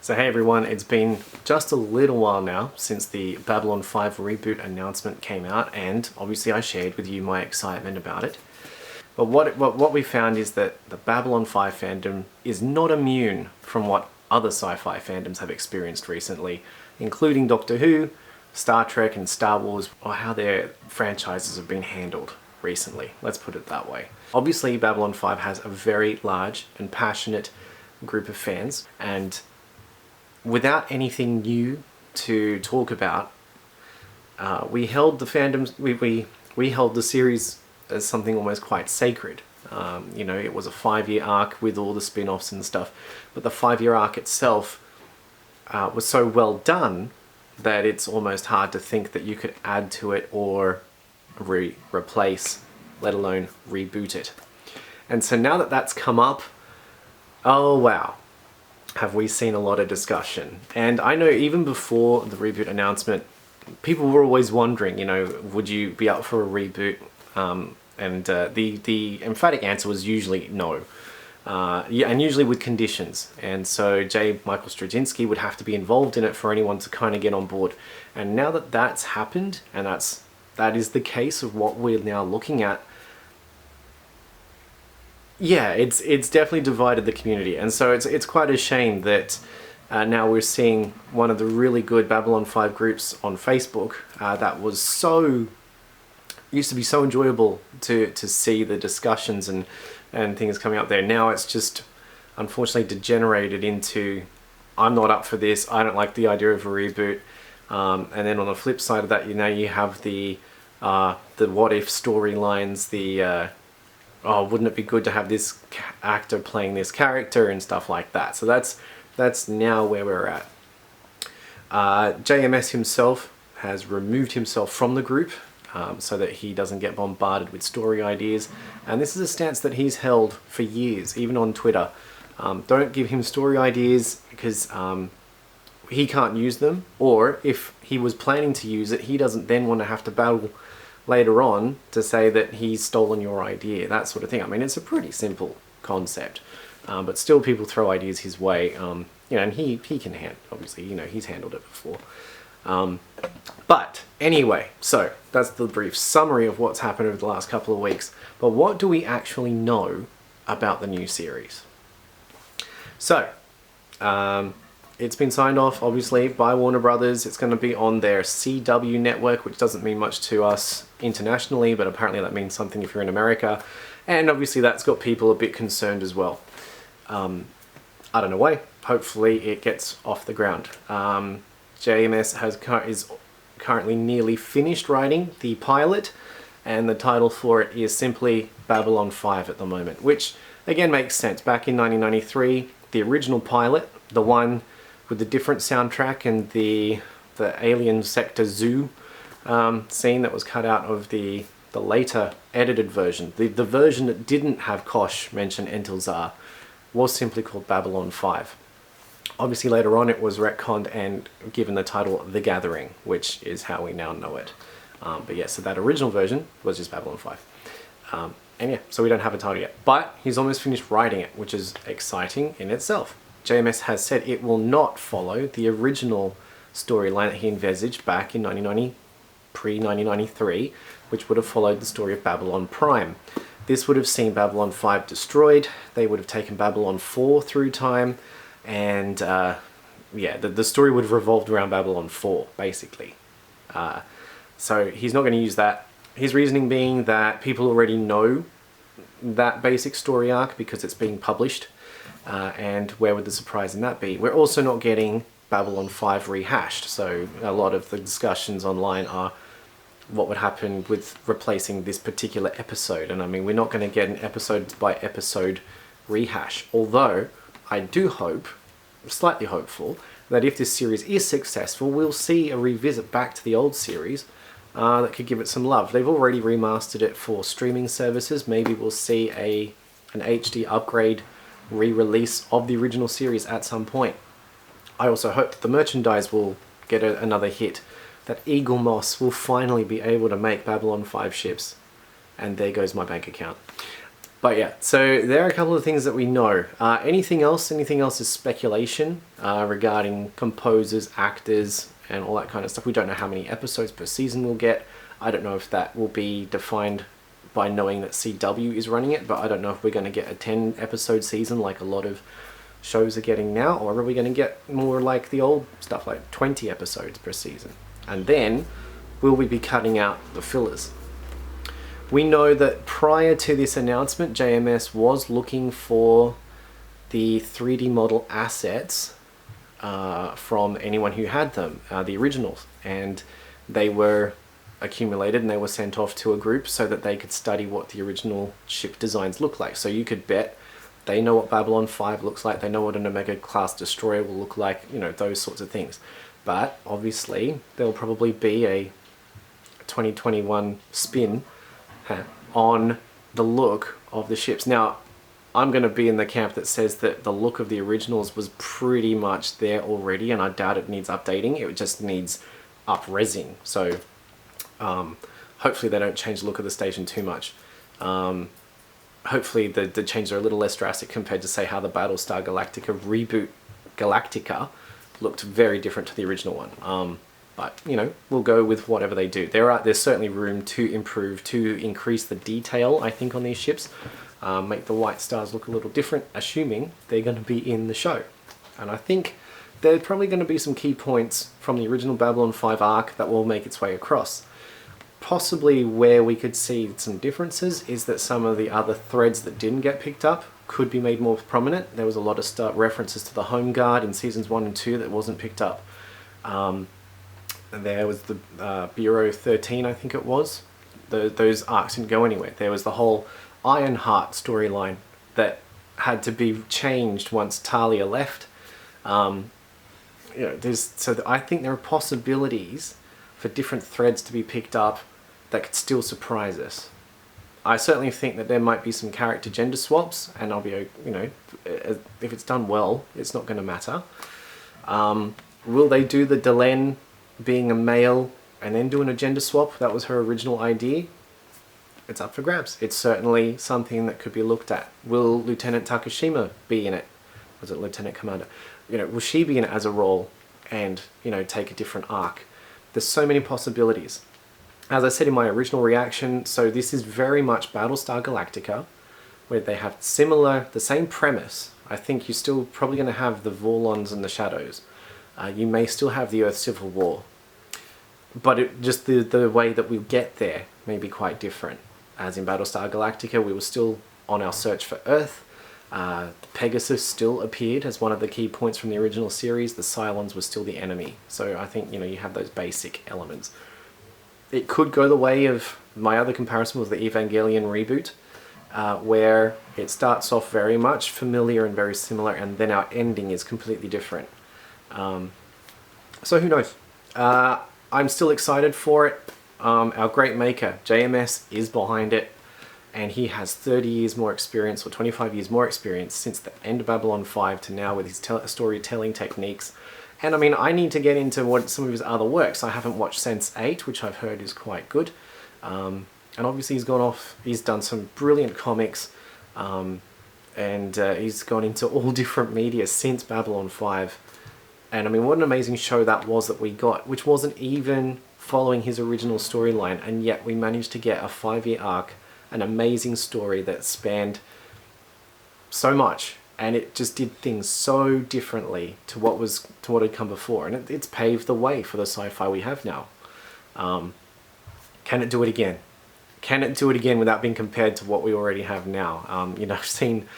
So hey everyone, it's been just a little while now since the Babylon 5 reboot announcement came out, and obviously I shared with you my excitement about it. But what we found is that the Babylon 5 fandom is not immune from what other sci-fi fandoms have experienced recently, including Doctor Who, Star Trek and Star Wars, or how their franchises have been handled recently. Let's put it that way. Obviously Babylon 5 has a very large and passionate group of fans, and without anything new to talk about, we held the fandoms, we held the series as something almost quite sacred. You know, it was a 5-year arc with all the spin-offs and stuff, but the 5-year arc itself was so well done that it's almost hard to think that you could add to it or replace, let alone reboot it. And so now that that's come up, oh wow, have we seen a lot of discussion. And I know even before the reboot announcement, people were always wondering, you know, would you be up for a reboot? And the emphatic answer was usually no. Yeah, and usually with conditions. And so J. Michael Straczynski would have to be involved in it for anyone to kind of get on board. And now that that's happened, and that is the case of what we're now looking at, yeah, it's definitely divided the community. And so it's quite a shame that now we're seeing one of the really good Babylon 5 groups on Facebook that was used to be so enjoyable to see the discussions and things coming up there. Now it's just unfortunately degenerated into, I'm not up for this, I don't like the idea of a reboot. And then on the flip side of that, you know, you have the what if storylines, the oh, wouldn't it be good to have this actor playing this character and stuff like that. So that's now where we're at. JMS himself has removed himself from the group so that he doesn't get bombarded with story ideas. And this is a stance that he's held for years, even on Twitter. Don't give him story ideas because he can't use them, or if he was planning to use it, he doesn't then want to have to battle later on to say that he's stolen your idea, that sort of thing. I mean, it's a pretty simple concept, but still people throw ideas his way, you know, and he can obviously, you know, he's handled it before. But anyway, so that's the brief summary of what's happened over the last couple of weeks. But what do we actually know about the new series? So, it's been signed off, obviously, by Warner Brothers. It's going to be on their CW network, which doesn't mean much to us internationally, but apparently that means something if you're in America. And obviously that's got people a bit concerned as well. I don't know why. Hopefully it gets off the ground. JMS is currently nearly finished writing the pilot, and the title for it is simply Babylon 5 at the moment, which again makes sense. Back in 1993, the original pilot, the one with the different soundtrack and the alien sector zoo scene that was cut out of the later edited version. The version that didn't have Kosh mention Entelzar was simply called Babylon 5. Obviously later on it was retconned and given the title The Gathering, which is how we now know it. But yeah, so that original version was just Babylon 5. And yeah, so we don't have a title yet. But he's almost finished writing it, which is exciting in itself. JMS has said it will not follow the original storyline that he envisaged back in pre-1993, which would have followed the story of Babylon Prime. This would have seen Babylon 5 destroyed. They would have taken Babylon 4 through time, and yeah, the story would have revolved around Babylon 4, basically. So he's not going to use that. His reasoning being that people already know that basic story arc because it's being published. And where would the surprise in that be? We're also not getting Babylon 5 rehashed, so a lot of the discussions online are what would happen with replacing this particular episode. And I mean, we're not going to get an episode by episode rehash, although I do hope, slightly hopeful, that if this series is successful, we'll see a revisit back to the old series that could give it some love. They've already remastered it for streaming services. Maybe we'll see an HD upgrade re-release of the original series at some point. I also hope that the merchandise will get another hit, that Eagle Moss will finally be able to make Babylon 5 ships, and there goes my bank account. But yeah, so there are a couple of things that we know. Anything else? Anything else is speculation regarding composers, actors, and all that kind of stuff. We don't know how many episodes per season we'll get. I don't know if that will be defined by knowing that CW is running it, but I don't know if we're going to get a 10 episode season like a lot of shows are getting now, or are we going to get more like the old stuff, like 20 episodes per season? And then will we be cutting out the fillers? We know that prior to this announcement, JMS was looking for the 3D model assets from anyone who had them, the originals, and they were accumulated and they were sent off to a group so that they could study what the original ship designs look like. So you could bet they know what Babylon 5 looks like, they know what an Omega class destroyer will look like, you know, those sorts of things. But obviously there'll probably be a 2021 spin on the look of the ships. Now, I'm going to be in the camp that says that the look of the originals was pretty much there already, and I doubt it needs updating. It just needs up-resing. So hopefully they don't change the look of the station too much. Hopefully the changes are a little less drastic compared to, say, how the Battlestar Galactica reboot Galactica looked very different to the original one. But, you know, we'll go with whatever they do. There's certainly room to improve, to increase the detail, I think, on these ships. Make the white stars look a little different, assuming they're going to be in the show. And I think there's probably going to be some key points from the original Babylon 5 arc that will make its way across. Possibly where we could see some differences is that some of the other threads that didn't get picked up could be made more prominent. There was a lot of references to the Home Guard in seasons 1 and 2 that wasn't picked up. There was the Bureau 13, I think it was. Those arcs didn't go anywhere. There was the whole Ironheart storyline that had to be changed once Talia left. You know, I think there are possibilities for different threads to be picked up that could still surprise us. I certainly think that there might be some character gender swaps, and I'll be, you know, if it's done well, it's not going to matter. Will they do the Delenn being a male and then doing a gender swap? That was her original idea. It's up for grabs. It's certainly something that could be looked at. Will Lieutenant Takashima be in it? Was it Lieutenant Commander? You know, will she be in it as a role and, you know, take a different arc? There's so many possibilities. As I said in my original reaction, so this is very much Battlestar Galactica, where they have the same premise. I think you're still probably going to have the Vorlons and the Shadows. You may still have the Earth Civil War. But just the way that we get there may be quite different. As in Battlestar Galactica, we were still on our search for Earth. Pegasus still appeared as one of the key points from the original series. The Cylons were still the enemy. So I think, you know, you have those basic elements. It could go the way of my other comparison with the Evangelion reboot, where it starts off very much familiar and very similar, and then our ending is completely different. So who knows? I'm still excited for it. Our great maker, JMS, is behind it, and he has 30 years more experience, or 25 years more experience, since the end of Babylon 5 to now with his storytelling techniques. And I mean, I need to get into some of his other works. I haven't watched Sense8, which I've heard is quite good. And obviously he's done some brilliant comics, and he's gone into all different media since Babylon 5. And I mean, what an amazing show that was that we got, which wasn't even following his original storyline, and yet we managed to get a 5-year arc, an amazing story that spanned so much, and it just did things so differently to what had come before, and it's paved the way for the sci-fi we have now. Can it do it again? Can it do it again without being compared to what we already have now? You know, I've seen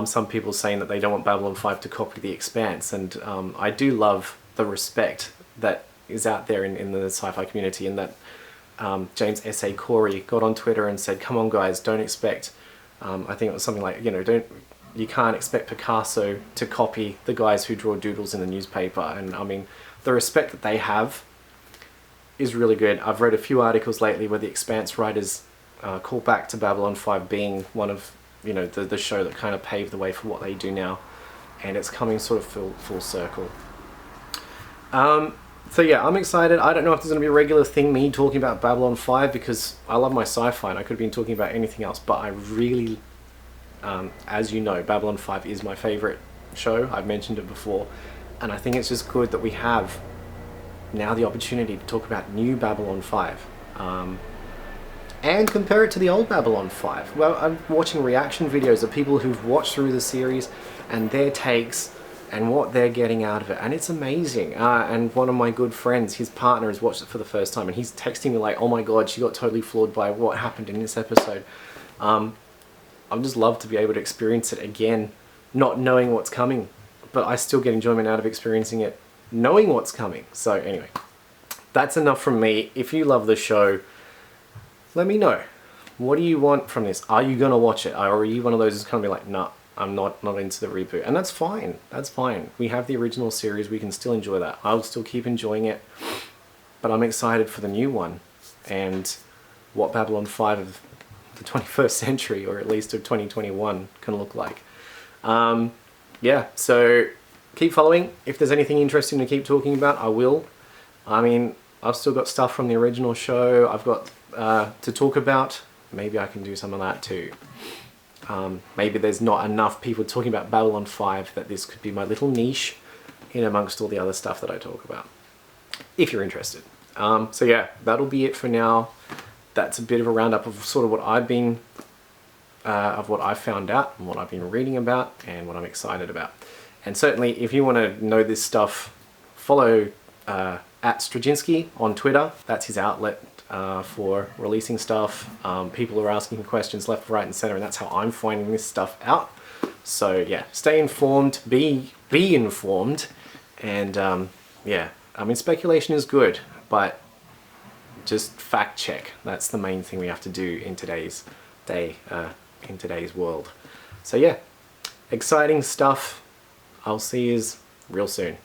some people saying that they don't want Babylon 5 to copy The Expanse, and I do love the respect that is out there in the sci-fi community, and that James S.A. Corey got on Twitter and said, come on guys, don't expect, I think it was something like, you know, you can't expect Picasso to copy the guys who draw doodles in the newspaper. And I mean, the respect that they have is really good. I've read a few articles lately where the Expanse writers call back to Babylon 5 being one of, you know, the show that kind of paved the way for what they do now, and it's coming sort of full circle. So yeah, I'm excited. I don't know if there's going to be a regular thing, me talking about Babylon 5, because I love my sci-fi and I could have been talking about anything else, but I really As you know, Babylon 5 is my favorite show. I've mentioned it before, and I think it's just good that we have now the opportunity to talk about new Babylon 5 and compare it to the old Babylon 5. Well, I'm watching reaction videos of people who've watched through the series and their takes and what they're getting out of it, and it's amazing. And one of my good friends, his partner, has watched it for the first time, and he's texting me like, oh my god, she got totally floored by what happened in this episode. I'd just love to be able to experience it again, not knowing what's coming, but I still get enjoyment out of experiencing it knowing what's coming. So anyway, that's enough from me. If you love the show, let me know. What do you want from this? Are you gonna watch it? Or are you one of those who's kind of be like, nah, I'm not into the reboot? And that's fine. That's fine. We have the original series. We can still enjoy that. I'll still keep enjoying it. But I'm excited for the new one and what Babylon 5 of the 21st century, or at least of 2021, can look like. Yeah, so keep following. If there's anything interesting to keep talking about, I will. I mean, I've still got stuff from the original show I've got to talk about. Maybe I can do some of that too. Maybe there's not enough people talking about Babylon 5 that this could be my little niche in amongst all the other stuff that I talk about, if you're interested. So yeah, that'll be it for now. That's a bit of a roundup of sort of what I've been, of what I've found out and what I've been reading about and what I'm excited about. And certainly, if you want to know this stuff, follow at Straczynski on Twitter. That's his outlet for releasing stuff. People are asking questions left, right, and center, and that's how I'm finding this stuff out. So yeah, stay informed, be informed, and yeah, I mean, speculation is good, but just fact check. That's the main thing we have to do in today's day, in today's world. So yeah, exciting stuff. I'll see you real soon.